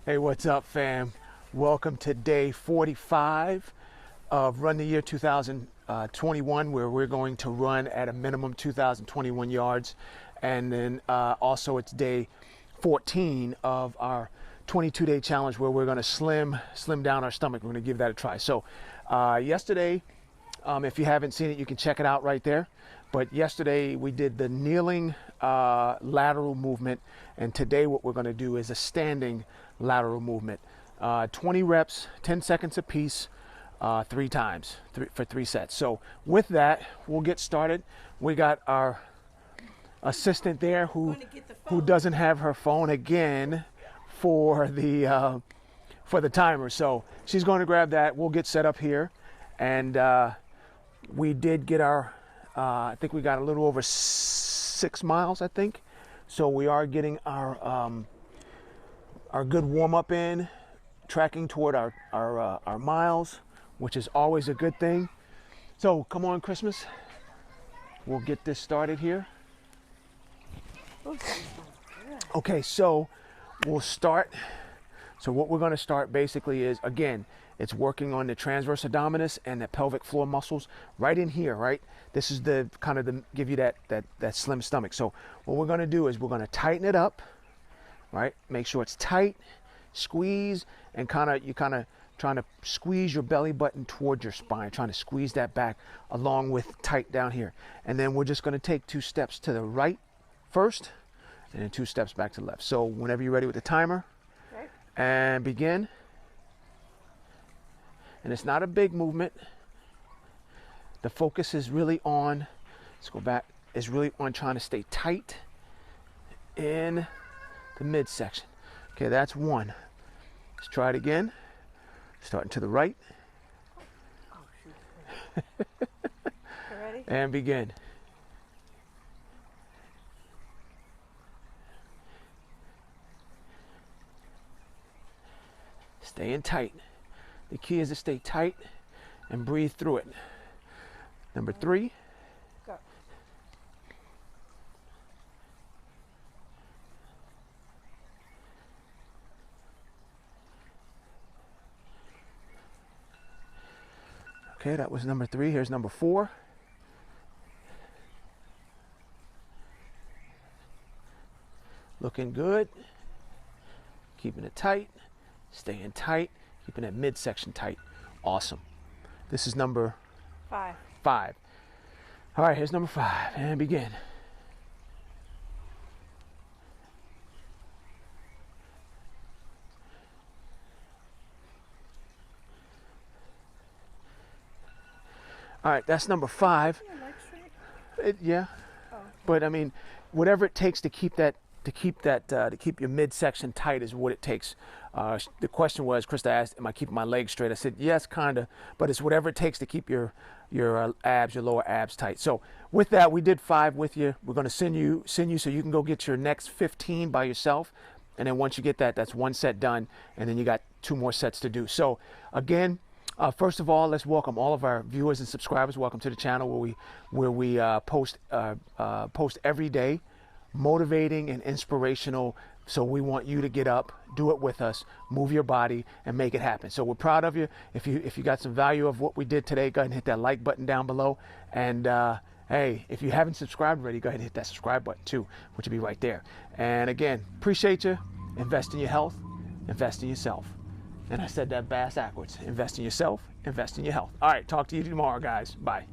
Hey, what's up, fam? Welcome to day 45 of Run the Year 2021, where we're going to run at a minimum 2,021 yards. And then also it's day 14 of our 22-day challenge, where we're going to slim down our stomach. We're going to give that a try. So yesterday, if you haven't seen it, you can check it out right there. But yesterday we did the kneeling lateral movement, and today what we're going to do is a standing lateral movement. 20 reps, 10 seconds apiece, 3 times for 3 sets. So with that, we'll get started. We got our assistant there who doesn't have her phone again for the timer. So she's going to grab that. We'll get set up here, and we did get our I think we got a little over 6 miles, I think. So we are getting our good warm up in, tracking toward our miles, which is always a good thing. So come on, Christmas. We'll get this started here. Okay, so we'll start. So what we're going to start basically is, again, it's working on the transverse abdominis and the pelvic floor muscles right in here, right? This is the kind of give you that slim stomach. So what we're going to do is we're going to tighten it up, right? Make sure it's tight, squeeze, and you kind of trying to squeeze your belly button towards your spine, trying to squeeze that back along with tight down here. And then we're just going to take 2 steps to the right first, and then 2 steps back to the left. So whenever you're ready with the timer, okay, and begin. And it's not a big movement. The focus is really on, let's go back, is really on trying to stay tight in the midsection. Okay, that's 1. Let's try it again. Starting to the right. Oh, shoot. You ready? And begin. Staying tight. The key is to stay tight and breathe through it. Number 3. Go. Okay, that was number 3. Here's number 4. Looking good. Keeping it tight. Staying tight. Keeping that midsection tight. Awesome. This is number 5. All right, here's number 5. And begin. All right, that's number 5. Your legs straight? Yeah. Oh. But I mean, whatever it takes to keep your midsection tight is what it takes. The question was, Krista asked, am I keeping my legs straight? I said, yes, kind of, but it's whatever it takes to keep your abs, your lower abs tight. So with that, we did 5 with you. We're going to send you so you can go get your next 15 by yourself. And then once you get that, that's 1 set done. And then you got 2 more sets to do. So again, first of all, let's welcome all of our viewers and subscribers. Welcome to the channel where we post every day, motivating and inspirational. So we want you to get up, do it with us, move your body, and make it happen. So we're proud of you. If you got some value of what we did today, go ahead and hit that like button down below. And hey, if you haven't subscribed already, go ahead and hit that subscribe button too, which will be right there. And again, appreciate you. Invest in your health, invest in yourself. And I said that bass backwards. Invest in yourself, invest in your health. All right, talk to you tomorrow, guys. Bye.